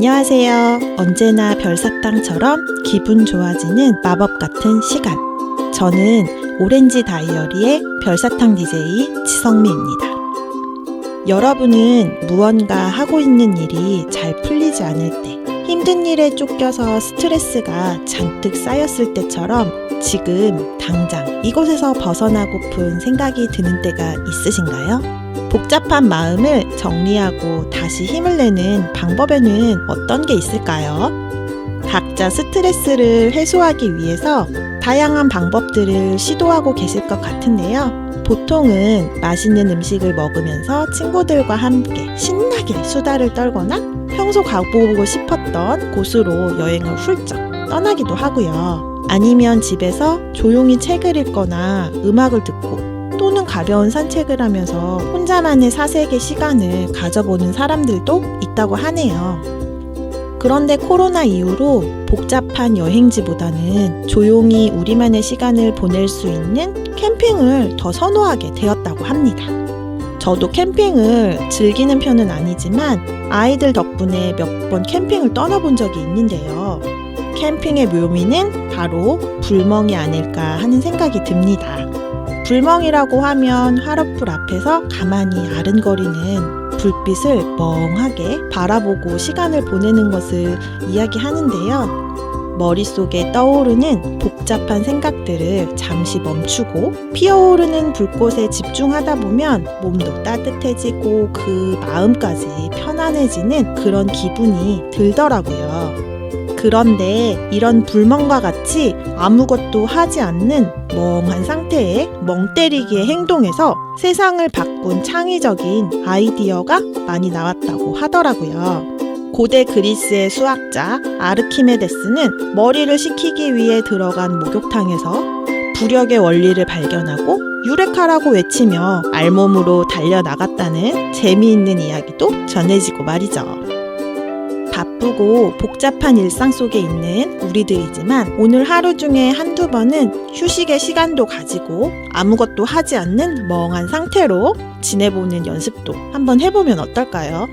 안녕하세요. 언제나 별사탕처럼 기분 좋아지는 마법 같은 시간. 저는 오렌지 다이어리의 별사탕 DJ 지성미입니다. 여러분은 무언가 하고 있는 일이 잘 풀리지 않을 때, 힘든 일에 쫓겨서 스트레스가 잔뜩 쌓였을 때처럼 지금 당장 이곳에서 벗어나고픈 생각이 드는 때가 있으신가요? 복잡한 마음을 정리하고 다시 힘을 내는 방법에는 어떤 게 있을까요? 각자 스트레스를 해소하기 위해서 다양한 방법들을 시도하고 계실 것 같은데요. 보통은 맛있는 음식을 먹으면서 친구들과 함께 신나게 수다를 떨거나 평소 가보고 싶었던 곳으로 여행을 훌쩍 떠나기도 하고요. 아니면 집에서 조용히 책을 읽거나 음악을 듣고 또는 가벼운 산책을 하면서 혼자만의 사색의 시간을 가져보는 사람들도 있다고 하네요. 그런데 코로나 이후로 복잡한 여행지보다는 조용히 우리만의 시간을 보낼 수 있는 캠핑을 더 선호하게 되었다고 합니다. 저도 캠핑을 즐기는 편은 아니지만 아이들 덕분에 몇 번 캠핑을 떠나본 적이 있는데요. 캠핑의 묘미는 바로 불멍이 아닐까 하는 생각이 듭니다. 불멍이라고 하면 화롯불 앞에서 가만히 아른거리는 불빛을 멍하게 바라보고 시간을 보내는 것을 이야기하는데요. 머릿속에 떠오르는 복잡한 생각들을 잠시 멈추고 피어오르는 불꽃에 집중하다 보면 몸도 따뜻해지고 그 마음까지 편안해지는 그런 기분이 들더라고요. 그런데 이런 불멍과 같이 아무것도 하지 않는 멍한 상태의 멍 때리기의 행동에서 세상을 바꾼 창의적인 아이디어가 많이 나왔다고 하더라고요. 고대 그리스의 수학자 아르키메데스는 머리를 식히기 위해 들어간 목욕탕에서 부력의 원리를 발견하고 유레카라고 외치며 알몸으로 달려나갔다는 재미있는 이야기도 전해지고 말이죠. 바쁘고 복잡한 일상 속에 있는 우리들이지만 오늘 하루 중에 한두 번은 휴식의 시간도 가지고 아무것도 하지 않는 멍한 상태로 지내보는 연습도 한번 해보면 어떨까요?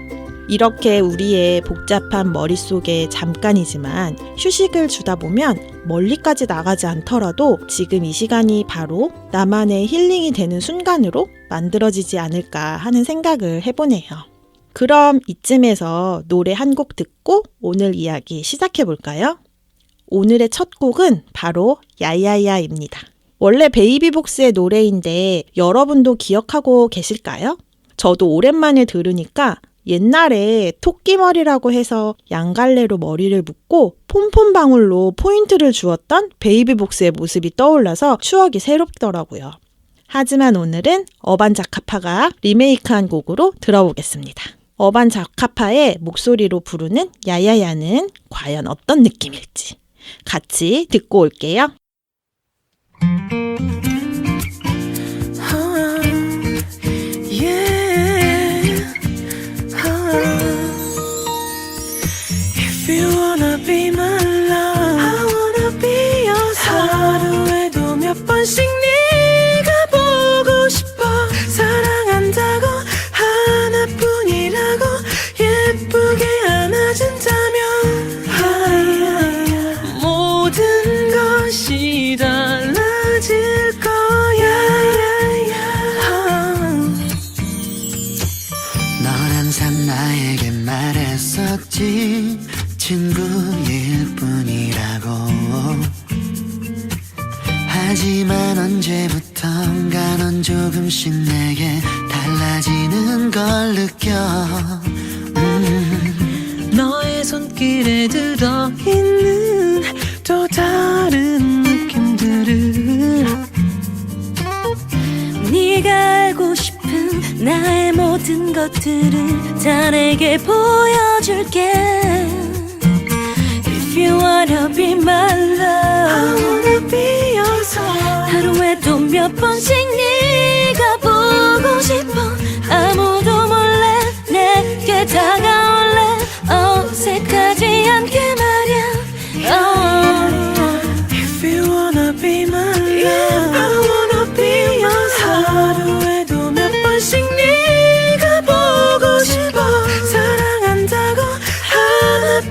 이렇게 우리의 복잡한 머릿속에 잠깐이지만 휴식을 주다 보면 멀리까지 나가지 않더라도 지금 이 시간이 바로 나만의 힐링이 되는 순간으로 만들어지지 않을까 하는 생각을 해보네요. 그럼 이쯤에서 노래 한 곡 듣고 오늘 이야기 시작해 볼까요? 오늘의 첫 곡은 바로 야야야입니다. 원래 베이비복스의 노래인데 여러분도 기억하고 계실까요? 저도 오랜만에 들으니까 옛날에 토끼머리라고 해서 양갈래로 머리를 묶고 폼폼방울로 포인트를 주었던 베이비복스의 모습이 떠올라서 추억이 새롭더라고요. 하지만 오늘은 어반자카파가 리메이크한 곡으로 들어보겠습니다. 어반자카파의 목소리로 부르는 야야야는 과연 어떤 느낌일지 같이 듣고 올게요. If you wanna be my love, I wanna be your soul. 하루에도 몇 번씩 네가 보고 싶어. 사랑한다고 하나뿐이라고 예쁘게 안아준다면 모든 것이 달라질 거야. 넌 항상 나에게 말했었지, 친구일 뿐이라고. 하지만 언제부턴가 넌 조금씩 내게 달라지는 걸 느껴. 너의 손길에 들어있는 또 다른 느낌들을 네가 알고 싶은 나의 모든 것들을 다 내게 보여줄게. If you wanna be my love, I wanna be your soul. 하루에도 몇 번씩 네가 보고 싶어. 아무도 몰래 내게 다가올래. 어색하지 않게 말야. If you wanna be my love, yeah, I wanna be your soul. 하루에도 몇 번씩 네가 보고 싶어. 사랑한다고 하나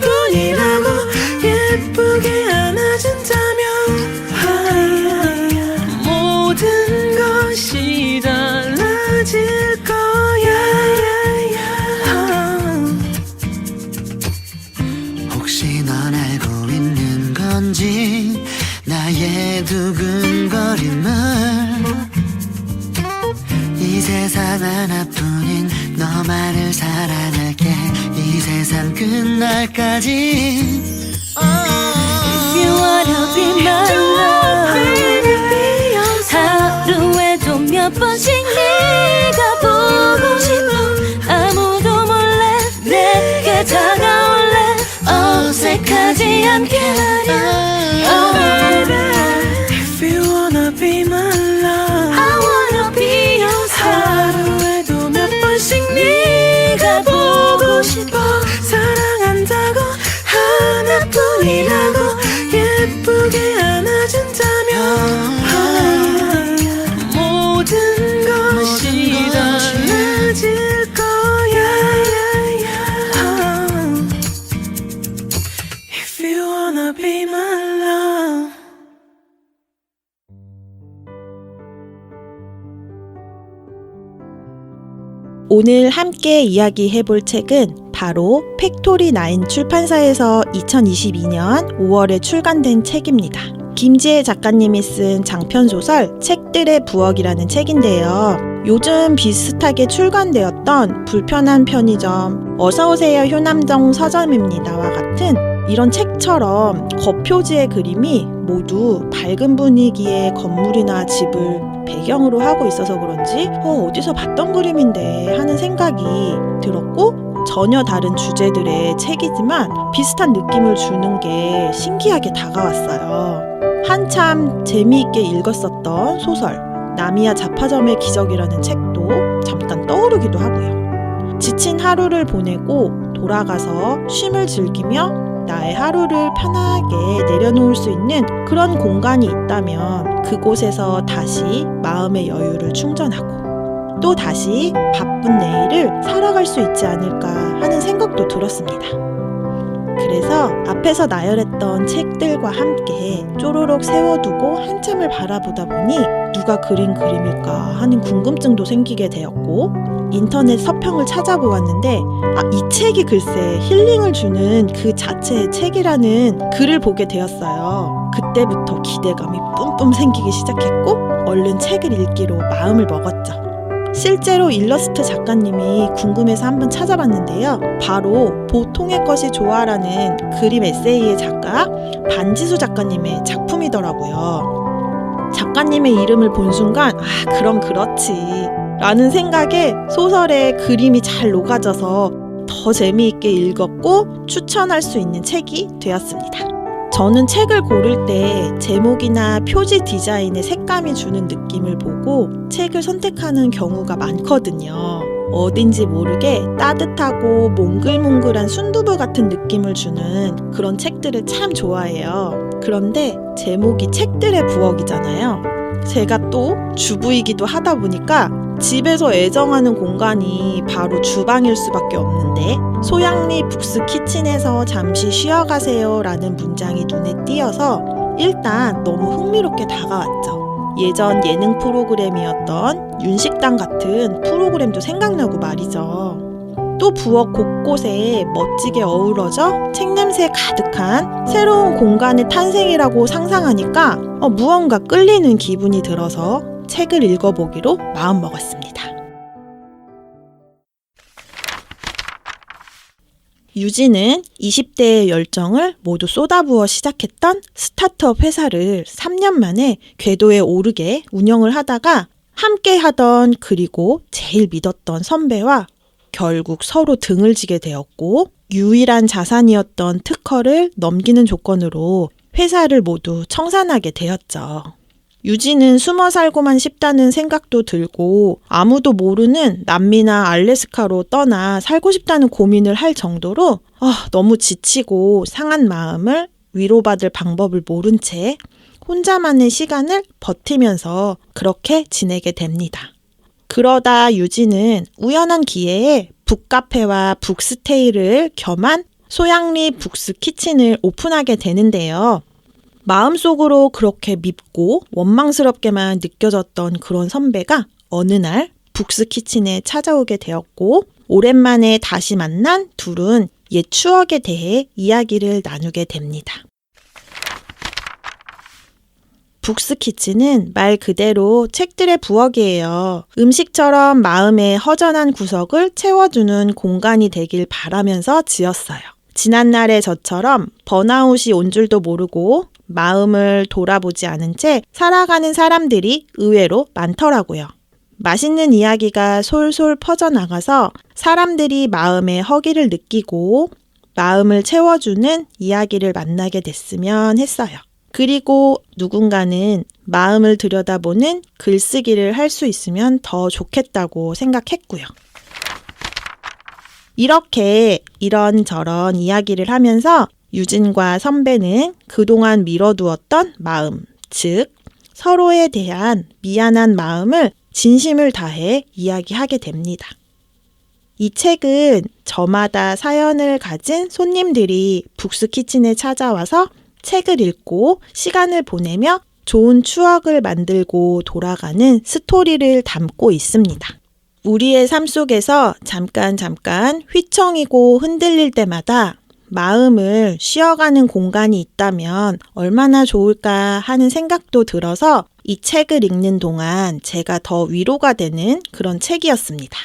상 하나뿐인 너만을 사랑할게 이 세상 끝날까지 If you wanna be my love 하루에도 몇 번씩 네가 보고 싶어 아무도 몰래 내게 다가올래 어색하지 않게 Oh baby If you wanna be my love I wanna be yours 하루에도 몇 번씩 네가 보고 싶어 사랑한다고 하나뿐이라고 예쁘게 안아준다면 모든 것이 달라질 거야 If you wanna be my love 오늘 함께 이야기해볼 책은 바로 팩토리9 출판사에서 2022년 5월에 출간된 책입니다. 김지혜 작가님이 쓴 장편소설 책들의 부엌이라는 책인데요. 요즘 비슷하게 출간되었던 불편한 편의점, 어서오세요 효남동 서점입니다와 같은 이런 책처럼 겉표지의 그림이 모두 밝은 분위기의 건물이나 집을 배경으로 하고 있어서 그런지 어디서 봤던 그림인데 하는 생각이 들었고 전혀 다른 주제들의 책이지만 비슷한 느낌을 주는 게 신기하게 다가왔어요. 한참 재미있게 읽었었던 소설 나미야 잡화점의 기적이라는 책도 잠깐 떠오르기도 하고요. 지친 하루를 보내고 돌아가서 쉼을 즐기며 나의 하루를 편하게 내려놓을 수 있는 그런 공간이 있다면 그곳에서 다시 마음의 여유를 충전하고 또 다시 바쁜 내일을 살아갈 수 있지 않을까 하는 생각도 들었습니다. 그래서 앞에서 나열했던 책들과 함께 쪼로록 세워두고 한참을 바라보다 보니 누가 그린 그림일까 하는 궁금증도 생기게 되었고 인터넷 서평을 찾아보았는데 이 책이 글쎄 힐링을 주는 그 자체의 책이라는 글을 보게 되었어요. 그때부터 기대감이 뿜뿜 생기기 시작했고 얼른 책을 읽기로 마음을 먹었죠. 실제로 일러스트 작가님이 궁금해서 한번 찾아봤는데요. 바로 보통의 것이 좋아라는 그림 에세이의 작가 반지수 작가님의 작품이더라고요. 작가님의 이름을 본 순간 그럼 그렇지 라는 생각에 소설에 그림이 잘 녹아져서 더 재미있게 읽었고 추천할 수 있는 책이 되었습니다. 저는 책을 고를 때 제목이나 표지 디자인의 색감이 주는 느낌을 보고 책을 선택하는 경우가 많거든요. 어딘지 모르게 따뜻하고 몽글몽글한 순두부 같은 느낌을 주는 그런 책들을 참 좋아해요. 그런데 제목이 책들의 부엌이잖아요. 제가 또 주부이기도 하다 보니까 집에서 애정하는 공간이 바로 주방일 수밖에 없는데 소양리 북스 키친에서 잠시 쉬어가세요 라는 문장이 눈에 띄어서 일단 너무 흥미롭게 다가왔죠. 예전 예능 프로그램이었던 윤식당 같은 프로그램도 생각나고 말이죠. 또 부엌 곳곳에 멋지게 어우러져 책냄새 가득한 새로운 공간의 탄생이라고 상상하니까 무언가 끌리는 기분이 들어서 책을 읽어보기로 마음먹었습니다. 유진은 20대의 열정을 모두 쏟아부어 시작했던 스타트업 회사를 3년 만에 궤도에 오르게 운영을 하다가 함께 하던 그리고 제일 믿었던 선배와 결국 서로 등을 지게 되었고 유일한 자산이었던 특허를 넘기는 조건으로 회사를 모두 청산하게 되었죠. 유진은 숨어 살고만 싶다는 생각도 들고 아무도 모르는 남미나 알래스카로 떠나 살고 싶다는 고민을 할 정도로 너무 지치고 상한 마음을 위로받을 방법을 모른 채 혼자만의 시간을 버티면서 그렇게 지내게 됩니다. 그러다 유진은 우연한 기회에 북카페와 북스테이를 겸한 소양리 북스 키친을 오픈하게 되는데요. 마음속으로 그렇게 밉고 원망스럽게만 느껴졌던 그런 선배가 어느 날 북스 키친에 찾아오게 되었고 오랜만에 다시 만난 둘은 옛 추억에 대해 이야기를 나누게 됩니다. 북스키친은 말 그대로 책들의 부엌이에요. 음식처럼 마음의 허전한 구석을 채워주는 공간이 되길 바라면서 지었어요. 지난날의 저처럼 번아웃이 온 줄도 모르고 마음을 돌아보지 않은 채 살아가는 사람들이 의외로 많더라고요. 맛있는 이야기가 솔솔 퍼져나가서 사람들이 마음의 허기를 느끼고 마음을 채워주는 이야기를 만나게 됐으면 했어요. 그리고 누군가는 마음을 들여다보는 글쓰기를 할 수 있으면 더 좋겠다고 생각했고요. 이렇게 이런저런 이야기를 하면서 유진과 선배는 그동안 미뤄두었던 마음, 즉 서로에 대한 미안한 마음을 진심을 다해 이야기하게 됩니다. 이 책은 저마다 사연을 가진 손님들이 북스키친에 찾아와서 책을 읽고 시간을 보내며 좋은 추억을 만들고 돌아가는 스토리를 담고 있습니다. 우리의 삶 속에서 잠깐 휘청이고 흔들릴 때마다 마음을 쉬어가는 공간이 있다면 얼마나 좋을까 하는 생각도 들어서 이 책을 읽는 동안 제가 더 위로가 되는 그런 책이었습니다.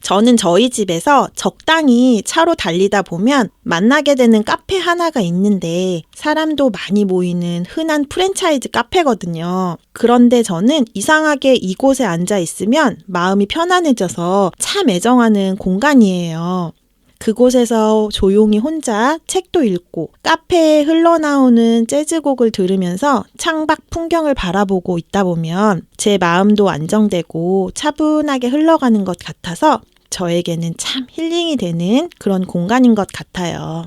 저는 저희 집에서 적당히 차로 달리다 보면 만나게 되는 카페 하나가 있는데 사람도 많이 모이는 흔한 프랜차이즈 카페거든요. 그런데 저는 이상하게 이곳에 앉아 있으면 마음이 편안해져서 참 애정하는 공간이에요. 그곳에서 조용히 혼자 책도 읽고 카페에 흘러나오는 재즈곡을 들으면서 창밖 풍경을 바라보고 있다 보면 제 마음도 안정되고 차분하게 흘러가는 것 같아서 저에게는 참 힐링이 되는 그런 공간인 것 같아요.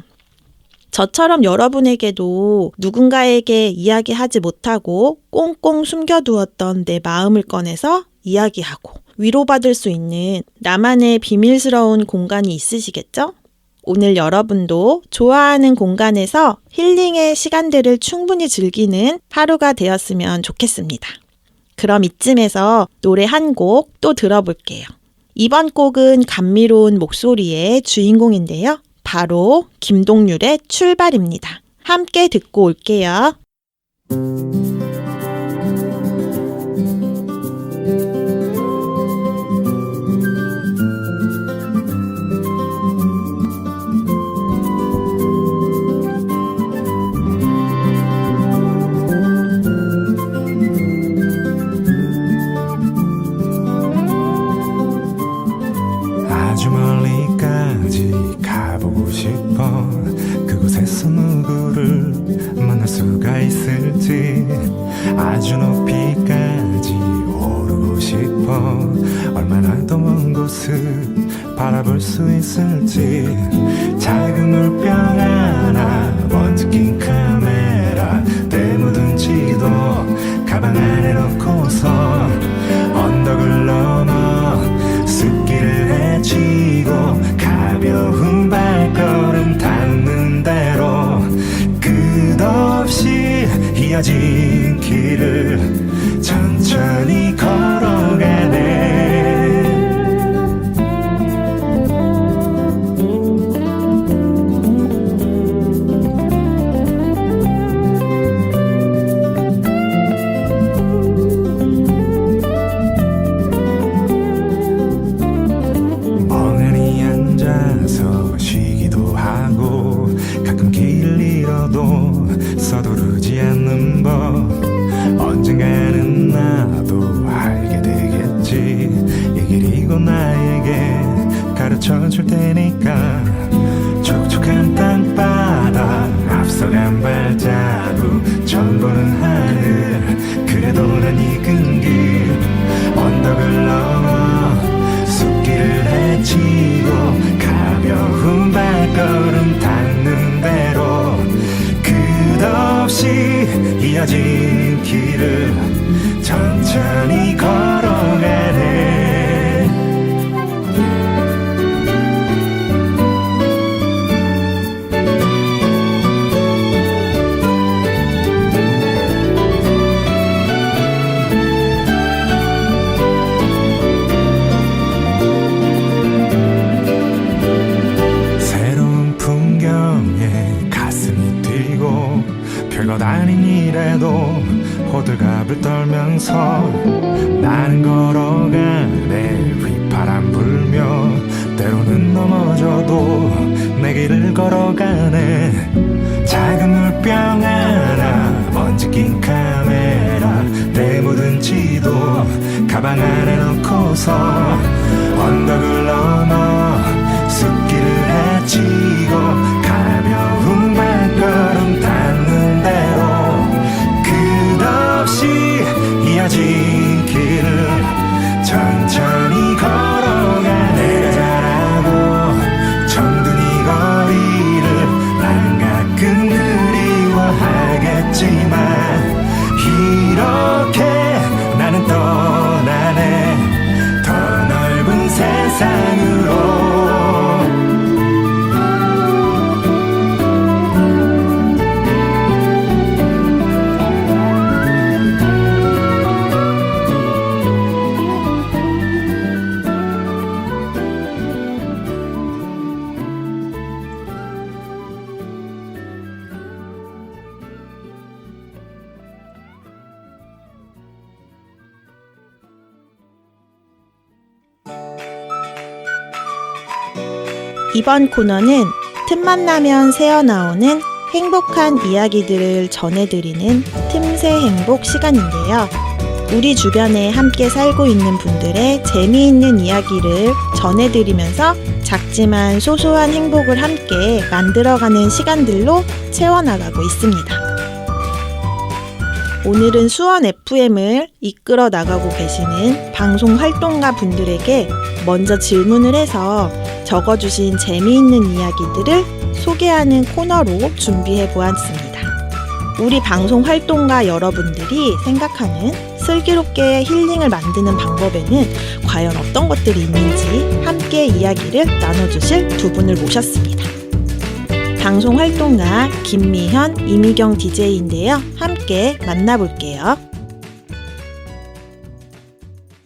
저처럼 여러분에게도 누군가에게 이야기하지 못하고 꽁꽁 숨겨두었던 내 마음을 꺼내서 이야기하고 위로받을 수 있는 나만의 비밀스러운 공간이 있으시겠죠? 오늘 여러분도 좋아하는 공간에서 힐링의 시간들을 충분히 즐기는 하루가 되었으면 좋겠습니다. 그럼 이쯤에서 노래 한 곡 또 들어볼게요. 이번 곡은 감미로운 목소리의 주인공인데요. 바로 김동률의 출발입니다. 함께 듣고 올게요. 아주 멀리까지 가보고 싶어. 그곳에서 누구를 만날 수가 있을지. 아주 높이까지 오르고 싶어. 얼마나 더 먼 곳을 바라볼 수 있을지. 작은 물병 하나, 먼지 낀 카메라, 때 묻은 지도 가방 안에 넣고서 언덕을 넘어 숲길을 헤치고 가벼운 발걸음 닿는 대로 끝없이 이어진 길을 천천히 걸어가네. 서두르지 않는 법 언젠가는 나도 알게 되겠지. 이 길이 곧 나에게 가르쳐줄 테니까. 촉촉한 땅바닥 앞서간 발자국 처음 보는 하늘. 그래도 난 익은 길 언덕을 넘어 숲길을 헤치고 가벼운 발걸음 닿는 대로 끝없이 이어진 길을 천천히 걸어가네. 새로운 풍경에 가슴이 뛰고 별것 아닌 일에도 넘어서 나는 걸어가네. 휘파람 불며 때로는 넘어져도 내 길을 걸어가네. 작은 물병 하나, 먼지 낀 카메라, 내 묻은 지도 가방 안에 넣고서 언덕을 넘어 숲길을 헤치고 가벼운 발걸음 닿는 대로 끝없이 이어진 길을 천천히 걸어가. 내가 잘하고 정든 이 거리를 난 가끔 그리워하겠지만 이렇게 나는 떠나네. 더 넓은 세상으로. 이번 코너는 틈만 나면 새어나오는 행복한 이야기들을 전해드리는 틈새 행복 시간인데요. 우리 주변에 함께 살고 있는 분들의 재미있는 이야기를 전해드리면서 작지만 소소한 행복을 함께 만들어가는 시간들로 채워나가고 있습니다. 오늘은 수원 FM을 이끌어 나가고 계시는 방송 활동가 분들에게 먼저 질문을 해서 적어주신 재미있는 이야기들을 소개하는 코너로 준비해 보았습니다. 우리 방송 활동가 여러분들이 생각하는 슬기롭게 힐링을 만드는 방법에는 과연 어떤 것들이 있는지 함께 이야기를 나눠주실 두 분을 모셨습니다. 방송 활동가 김미현, 이미경 DJ인데요. 함께 만나볼게요.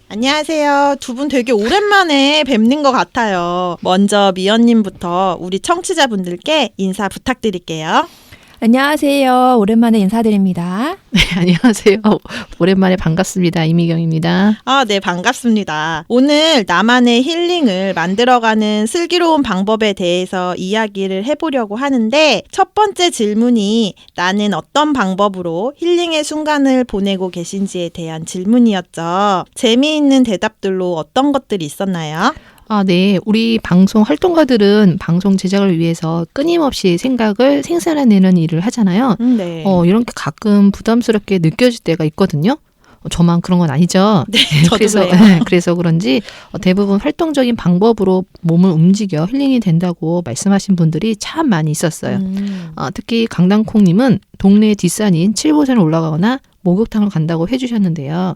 안녕하세요. 두 분 되게 오랜만에 뵙는 것 같아요. 먼저 미연님부터 우리 청취자분들께 인사 부탁드릴게요. 안녕하세요. 오랜만에 인사드립니다. 네, 안녕하세요. 오랜만에 반갑습니다. 이미경입니다. 네, 반갑습니다. 오늘 나만의 힐링을 만들어가는 슬기로운 방법에 대해서 이야기를 해보려고 하는데 첫 번째 질문이 나는 어떤 방법으로 힐링의 순간을 보내고 계신지에 대한 질문이었죠. 재미있는 대답들로 어떤 것들이 있었나요? 네. 우리 방송 활동가들은 방송 제작을 위해서 끊임없이 생각을 생산해내는 일을 하잖아요. 네. 이런 게 가끔 부담스럽게 느껴질 때가 있거든요. 저만 그런 건 아니죠. 네, 저도 그래서, 그래요. 그래서 그런지 대부분 활동적인 방법으로 몸을 움직여 힐링이 된다고 말씀하신 분들이 참 많이 있었어요. 특히 강당콩님은 동네 뒷산인 칠보산을 올라가거나 목욕탕을 간다고 해주셨는데요.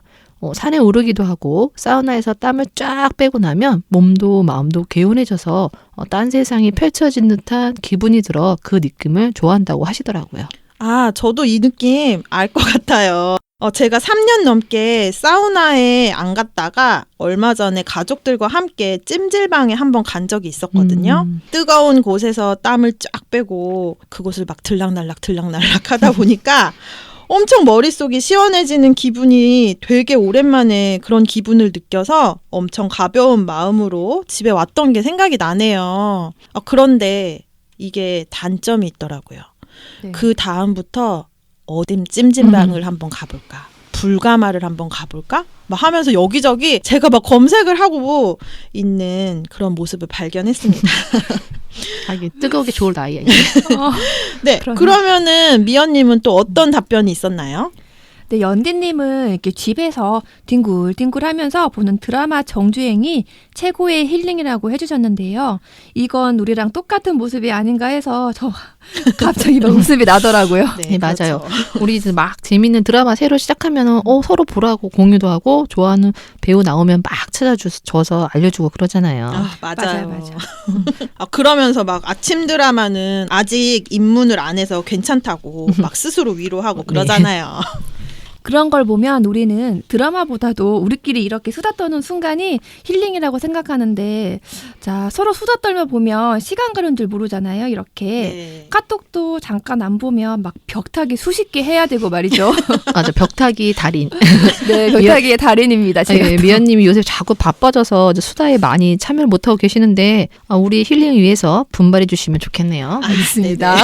산에 오르기도 하고 사우나에서 땀을 쫙 빼고 나면 몸도 마음도 개운해져서 딴 세상이 펼쳐진 듯한 기분이 들어 그 느낌을 좋아한다고 하시더라고요. 저도 이 느낌 알 것 같아요. 제가 3년 넘게 사우나에 안 갔다가 얼마 전에 가족들과 함께 찜질방에 한번 간 적이 있었거든요. 뜨거운 곳에서 땀을 쫙 빼고 그곳을 막 들락날락 하다 보니까 엄청 머릿속이 시원해지는 기분이 되게 오랜만에 그런 기분을 느껴서 엄청 가벼운 마음으로 집에 왔던 게 생각이 나네요. 그런데 이게 단점이 있더라고요. 네. 그 다음부터 어딘 찜질방을 한번 가볼까? 불가마를 한번 가볼까? 막 하면서 여기저기 제가 막 검색을 하고 있는 그런 모습을 발견했습니다. 하긴 뜨거우게 좋을 나이야. 네, 그러면은 미연님은 또 어떤 답변이 있었나요? 네, 연디님은 이렇게 집에서 뒹굴뒹굴 하면서 보는 드라마 정주행이 최고의 힐링이라고 해주셨는데요. 이건 우리랑 똑같은 모습이 아닌가 해서 저 갑자기 막 웃음이 나더라고요. 네, 맞아요. 그렇죠. 우리 이제 막 재밌는 드라마 새로 시작하면은 서로 보라고 공유도 하고 좋아하는 배우 나오면 막 찾아줘서 알려주고 그러잖아요. 맞아요. 맞아요. 그러면서 막 아침 드라마는 아직 입문을 안 해서 괜찮다고 막 스스로 위로하고 그러잖아요. 그런 걸 보면 우리는 드라마보다도 우리끼리 이렇게 수다 떠는 순간이 힐링이라고 생각하는데, 자, 서로 수다 떨며 보면 시간 가는 줄 모르잖아요. 이렇게 네. 카톡도 잠깐 안 보면 막 벽타기 수십 개 해야 되고 말이죠. 맞아, 벽타기 달인. 네, 벽타기의 달인입니다. 제가. 네, 미연님이 요새 자꾸 바빠져서 수다에 많이 참여를 못하고 계시는데 우리 힐링을 위해서 분발해 주시면 좋겠네요. 알겠습니다.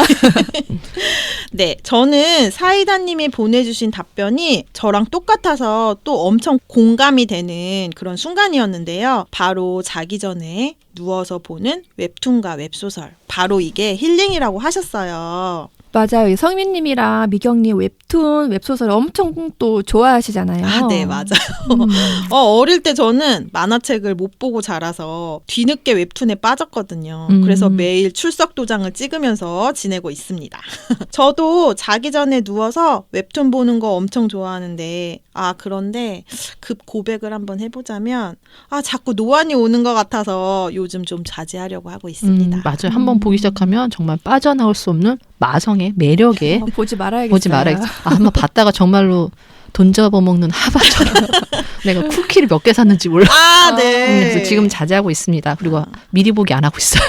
네, 저는 사이다님이 보내주신 답변이 저랑 똑같아서 또 엄청 공감이 되는 그런 순간이었는데요. 바로 자기 전에 누워서 보는 웹툰과 웹소설. 바로 이게 힐링이라고 하셨어요. 맞아요. 성민님이랑 미경님 웹툰, 웹소설 엄청 또 좋아하시잖아요. 아, 네, 맞아요. 어릴 때 저는 만화책을 못 보고 자라서 뒤늦게 웹툰에 빠졌거든요. 그래서 매일 출석 도장을 찍으면서 지내고 있습니다. 저도 자기 전에 누워서 웹툰 보는 거 엄청 좋아하는데, 그런데 급 고백을 한번 해보자면, 자꾸 노안이 오는 것 같아서 요즘 좀 자제하려고 하고 있습니다. 맞아요. 한번 보기 시작하면 정말 빠져나올 수 없는 마성의 매력에 보지 말아야겠어요. 보지 말아야겠어. 한번 봤다가 정말로 돈 접어먹는 하바처럼 내가 쿠키를 몇 개 샀는지 몰라. 네. 그래서 지금 자제하고 있습니다. 그리고 미리 보기 안 하고 있어요.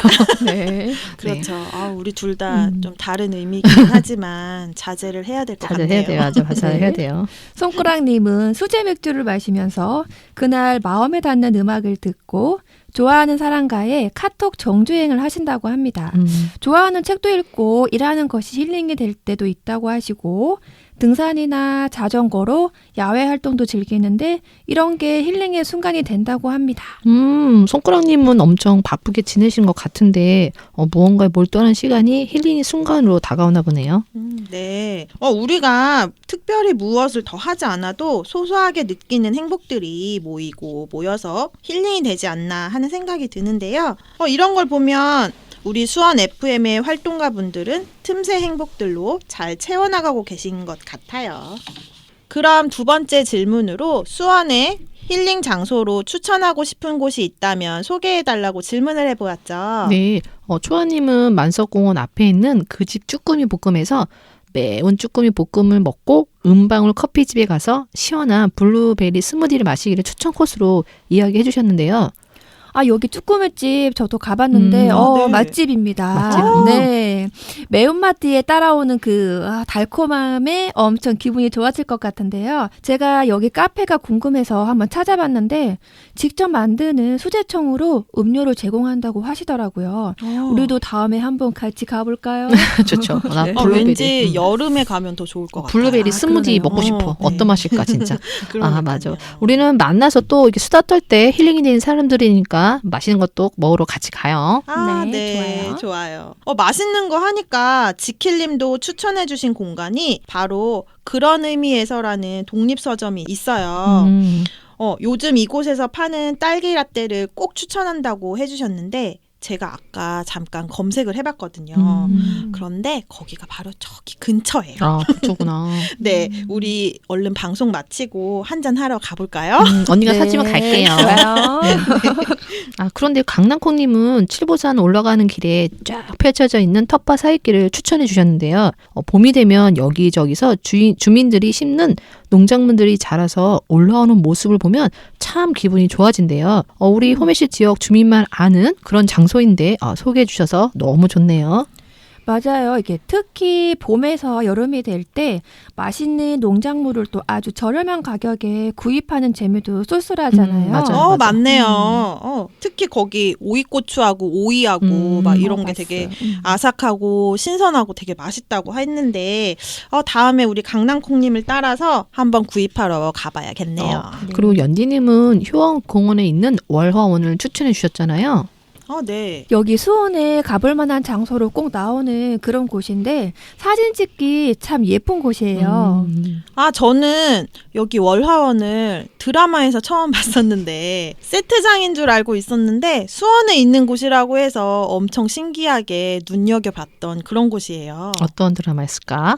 네. 그렇죠. 우리 둘 다 좀 다른 의미이긴 하지만 자제를 해야 될 것 같네요. 자제해야 돼요. 맞아, 자제해야 돼요. 손꾸락님은 수제 맥주를 마시면서 그날 마음에 닿는 음악을 듣고 좋아하는 사람과의 카톡 정주행을 하신다고 합니다. 좋아하는 책도 읽고 일하는 것이 힐링이 될 때도 있다고 하시고, 등산이나 자전거로 야외 활동도 즐기는데 이런 게 힐링의 순간이 된다고 합니다. 손가락님은 엄청 바쁘게 지내신 것 같은데 무언가에 몰두하는 시간이 힐링의 순간으로 다가오나 보네요. 네. 우리가 특별히 무엇을 더 하지 않아도 소소하게 느끼는 행복들이 모여서 힐링이 되지 않나 하는 생각이 드는데요. 이런 걸 보면 우리 수원 FM의 활동가분들은 틈새 행복들로 잘 채워나가고 계신 것 같아요. 그럼 두 번째 질문으로 수원의 힐링 장소로 추천하고 싶은 곳이 있다면 소개해달라고 질문을 해보았죠. 네, 초아님은 만석공원 앞에 있는 그 집 쭈꾸미 볶음에서 매운 쭈꾸미 볶음을 먹고 은방울 커피집에 가서 시원한 블루베리 스무디를 마시기를 추천 코스로 이야기해 주셨는데요. 여기 쭈꾸미집 저도 가봤는데 네. 맛집입니다. 맛집. 네, 매운맛 뒤에 따라오는 그 달콤함에 엄청 기분이 좋아질 것 같은데요. 제가 여기 카페가 궁금해서 한번 찾아봤는데 직접 만드는 수제청으로 음료를 제공한다고 하시더라고요. 우리도 다음에 한번 같이 가볼까요? 좋죠. 나 네. 블루베리. 왠지 여름에 가면 더 좋을 것 같아요. 블루베리 스무디 그러네요. 먹고 싶어. 네. 어떤 맛일까 진짜. 그러니까요. 맞아. 우리는 만나서 또 이렇게 수다 떨 때 힐링이 되는 사람들이니까 맛있는 것도 먹으러 같이 가요. 네, 좋아요. 맛있는 거 하니까 지킬님도 추천해주신 공간이 바로 그런 의미에서라는 독립서점이 있어요. 요즘 이곳에서 파는 딸기 라떼를 꼭 추천한다고 해주셨는데 제가 아까 잠깐 검색을 해봤거든요. 그런데 거기가 바로 저기 근처예요. 그쪽구나. 네, 우리 얼른 방송 마치고 한잔 하러 가볼까요? 언니가 네, 사주면 갈게요. 좋아요. 그런데 강낭콩님은 칠보산 올라가는 길에 쫙 펼쳐져 있는 텃밭 사이길을 추천해 주셨는데요. 봄이 되면 여기저기서 주민들이 심는 농작물들이 자라서 올라오는 모습을 보면 참 기분이 좋아진대요. 우리 호메시 지역 주민만 아는 그런 장소인데 소개해 주셔서 너무 좋네요. 맞아요. 이게 특히 봄에서 여름이 될 때 맛있는 농작물을 또 아주 저렴한 가격에 구입하는 재미도 쏠쏠하잖아요. 맞아요. 맞네요. 특히 거기 오이고추하고 오이하고 막 이런 게 되게 아삭하고 신선하고 되게 맛있다고 했는데 다음에 우리 강낭콩님을 따라서 한번 구입하러 가봐야겠네요. 그리고 연디님은 효원공원에 있는 월화원을 추천해 주셨잖아요. 네. 여기 수원에 가볼 만한 장소로 꼭 나오는 그런 곳인데 사진 찍기 참 예쁜 곳이에요. 저는 여기 월화원을 드라마에서 처음 봤었는데 세트장인 줄 알고 있었는데 수원에 있는 곳이라고 해서 엄청 신기하게 눈여겨봤던 그런 곳이에요. 어떤 드라마였을까?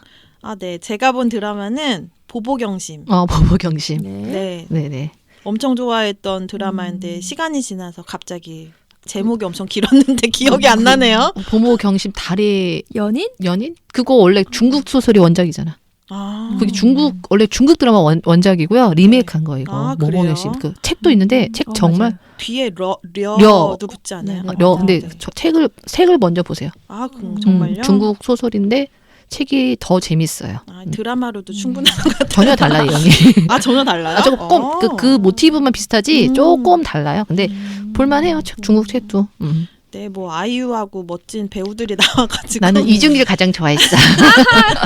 네. 제가 본 드라마는 보보경심. 보보경심. 네. 네네. 엄청 좋아했던 드라마인데 시간이 지나서 갑자기 제목이 엄청 길었는데 기억이 안 나네요. 보보경심 달의 연인? 연인? 그거 원래 중국 소설이 원작이잖아. 아. 그게 원래 중국 드라마 원작이고요. 리메이크한 거 이거. 아, 모모녀 씨. 그래요? 그 책도 있는데 책 정말 뒤에 려도 려. 붙지 않아요? 근데 저 책을 먼저 보세요. 아, 정말요? 중국 소설인데 책이 더 재밌어요. 아, 드라마로도 충분한 것 같아요. 전혀 달라요, 내용이. 아, 전혀 달라요? 아, 조금 그 모티브만 비슷하지 조금 달라요. 근데 볼만해요. 중국 책도. 네, 뭐 아이유하고 멋진 배우들이 나와가지고 나는 이중기를 가장 좋아했어.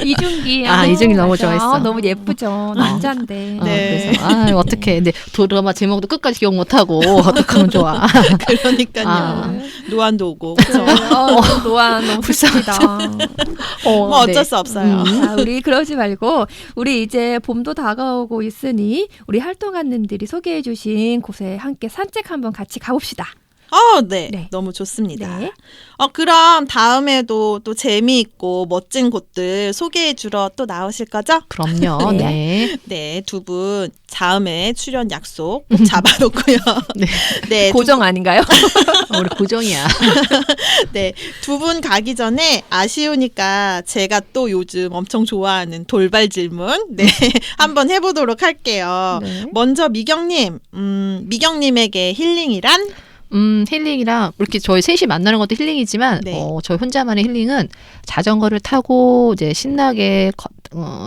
이준기. 이준기 너무 맞아. 좋아했어. 너무 예쁘죠. 남잔데. 네. 그래서 어떡해. 근데 드라마 제목도 끝까지 기억 못하고 어떡하면 좋아. 그러니까요. 노안도 오고 그렇죠. 노안 너무 불쌍하다. 뭐 어쩔 수 없어요. 자, 우리 그러지 말고 우리 이제 봄도 다가오고 있으니 우리 활동가님들이 소개해주신 곳에 함께 산책 한번 같이 가봅시다. 네. 네. 너무 좋습니다. 네. 그럼 다음에도 또 재미있고 멋진 곳들 소개해 주러 또 나오실 거죠? 그럼요. 네. 네, 두 분 다음에 출연 약속 꼭 잡아놓고요. 네. 네, 고정 아닌가요? 우리 고정이야. 네, 두 분 가기 전에 아쉬우니까 제가 또 요즘 엄청 좋아하는 돌발 질문 한번 해보도록 할게요. 네. 먼저 미경님, 미경님에게 힐링이란? 힐링이랑 이렇게 저희 셋이 만나는 것도 힐링이지만 네. 저희 혼자만의 힐링은 자전거를 타고 이제 신나게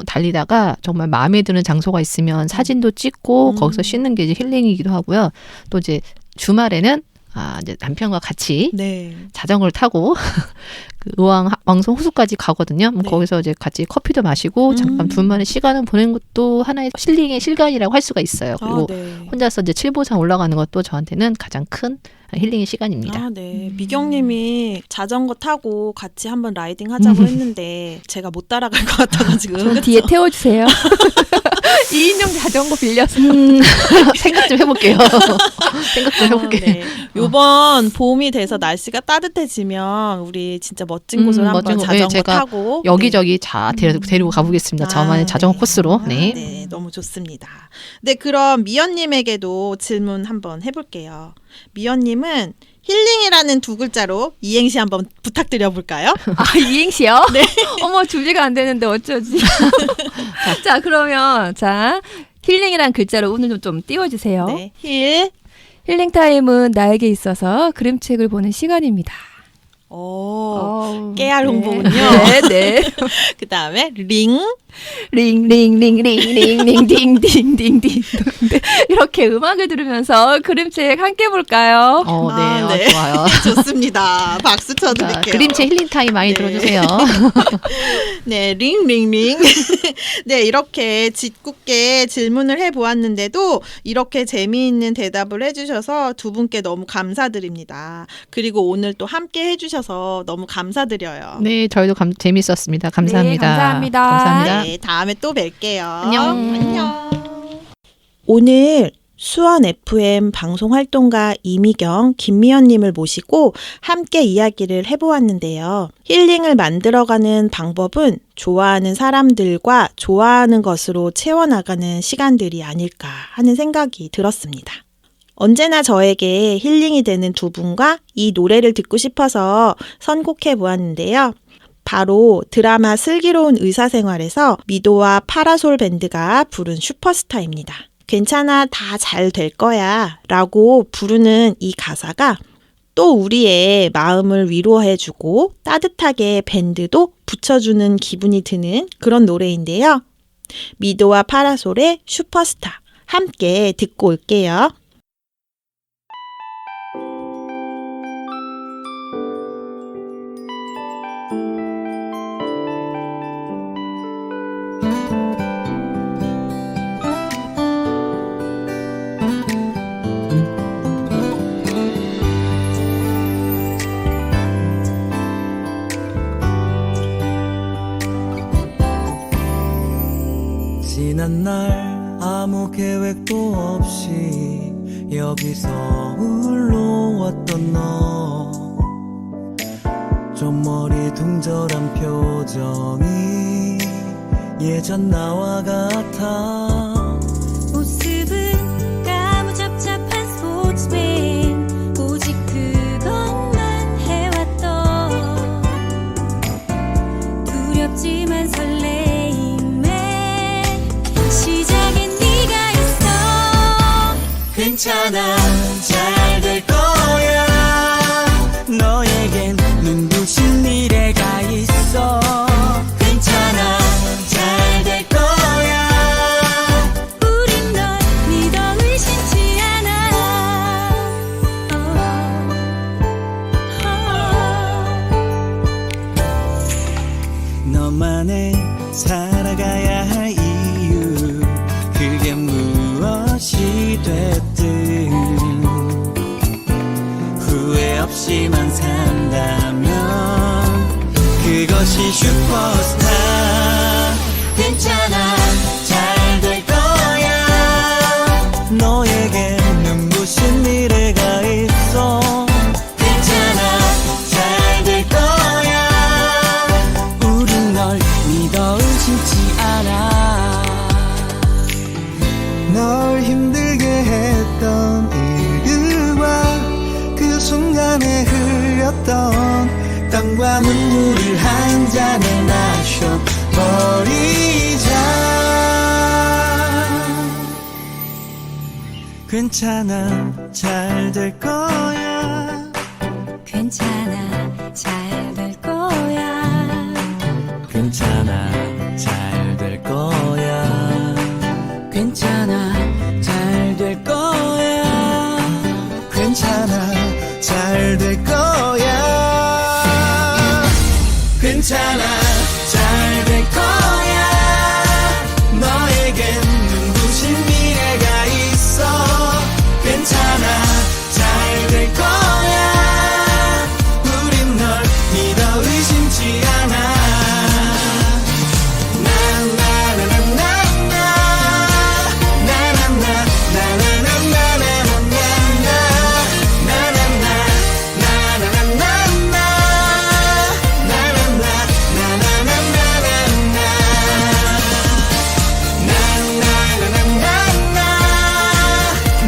달리다가 정말 마음에 드는 장소가 있으면 사진도 찍고 거기서 쉬는 게 이제 힐링이기도 하고요. 또 이제 주말에는 이제 남편과 같이 네. 자전거를 타고 그 왕성 호수까지 가거든요. 네. 거기서 이제 같이 커피도 마시고 잠깐 둘만의 시간을 보낸 것도 하나의 힐링의 실간이라고 할 수가 있어요. 그리고 네. 혼자서 이제 칠보산 올라가는 것도 저한테는 가장 큰 힐링의 시간입니다. 네. 미경님이 자전거 타고 같이 한번 라이딩 하자고 했는데 제가 못 따라갈 것 같아가지고 저 뒤에 태워주세요. 2인용 자전거 빌려서. 생각 좀 해볼게요. 생각 좀 해볼게요. 네. 요번 봄이 돼서 날씨가 따뜻해지면 우리 진짜 멋진 곳을 한번 멋진 곳. 자전거 제가 타고 여기저기 데리고 가보겠습니다. 저만의 자전거 코스로. 네. 네, 너무 좋습니다. 네, 그럼 미연님에게도 질문 한번 해볼게요. 미연님은 힐링이라는 두 글자로 이행시 한번 부탁드려 볼까요? 이행시요? 네. 어머, 준비가 안 되는데 어쩌지? 자, 그러면 힐링이란 글자로 오늘 좀 띄워주세요. 네, 힐링 타임은 나에게 있어서 그림책을 보는 시간입니다. 깨알 홍보군요. 네. 그 다음에 링. 링링링링링링링딩딩딩딩 이렇게 음악을 들으면서 그림책 함께 볼까요? 네. 좋아요. 좋습니다. 박수 쳐드릴게요. 그림책 힐링 타임 많이 들어주세요. 네, 링링링. 네, 이렇게 짓궂게 질문을 해보았는데도 이렇게 재미있는 대답을 해주셔서 두 분께 너무 감사드립니다. 그리고 오늘 또 함께 해주셔서 너무 감사드려요. 네, 저희도 재밌었습니다. 감사합니다. 네, 감사합니다. 감사합니다. 네, 다음에 또 뵐게요. 안녕. 오늘 수원 FM 방송활동가 이미경, 김미연님을 모시고 함께 이야기를 해보았는데요. 힐링을 만들어가는 방법은 좋아하는 사람들과 좋아하는 것으로 채워나가는 시간들이 아닐까 하는 생각이 들었습니다. 언제나 저에게 힐링이 되는 두 분과 이 노래를 듣고 싶어서 선곡해 보았는데요. 바로 드라마 슬기로운 의사생활에서 미도와 파라솔 밴드가 부른 슈퍼스타입니다. 괜찮아, 다 잘 될 거야 라고 부르는 이 가사가 또 우리의 마음을 위로해주고 따뜻하게 밴드도 붙여주는 기분이 드는 그런 노래인데요. 미도와 파라솔의 슈퍼스타 함께 듣고 올게요. 지난 날 아무 계획도 없이 여기서 흘러왔던 너 좀 머리둥절한 표정이 예전 나와 같아 모습은 까무잡잡한 스포츠맨 오직 그것만 해왔던 두렵지만 설레임에 너만의 살아가야 할 이유 그게 무엇이 됐든 후회 없이만 산다면 그것이 슈퍼스타 괜찮아 잘 될 거야 너에게 눈부신 미래가 있어 괜찮아 잘 될 거야 우린 널 믿어 의심치 않아 널 힘들게 했던 일들과 그 순간에 흘렸던 땀과 눈물을 한 잔에 마셔버리자 괜찮아 잘 될 거야 괜찮아 잘 될 거야 괜찮아 잘 될 거야 괜찮아 잘 될 거야 괜찮아 잘 될 거야 괜찮아 잘 될 거야 너에겐 눈부신 미래가 있어 괜찮아 잘 될 거야 우린 널 믿어 의심치 않아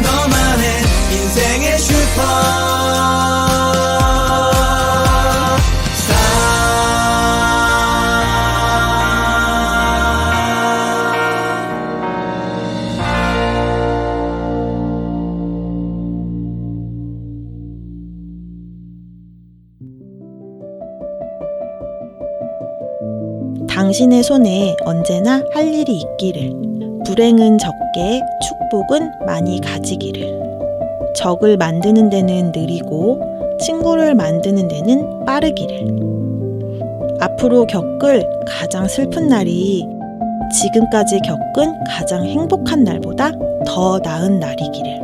너만의 인생의 당신의 손에 언제나 할 일이 있기를. 불행은 적게, 축복은 많이 가지기를. 적을 만드는 데는 느리고, 친구를 만드는 데는 빠르기를. 앞으로 겪을 가장 슬픈 날이 지금까지 겪은 가장 행복한 날보다 더 나은 날이기를.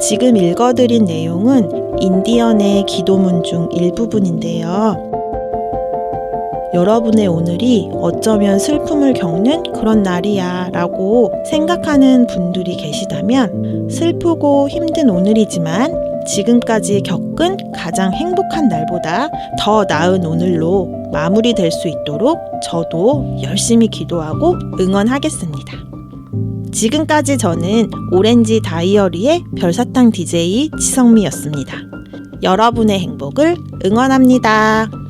지금 읽어드린 내용은 인디언의 기도문 중 일부분인데요. 여러분의 오늘이 어쩌면 슬픔을 겪는 그런 날이야 라고 생각하는 분들이 계시다면 슬프고 힘든 오늘이지만 지금까지 겪은 가장 행복한 날보다 더 나은 오늘로 마무리될 수 있도록 저도 열심히 기도하고 응원하겠습니다. 지금까지 저는 오렌지 다이어리의 별사탕 DJ 지성미였습니다. 여러분의 행복을 응원합니다.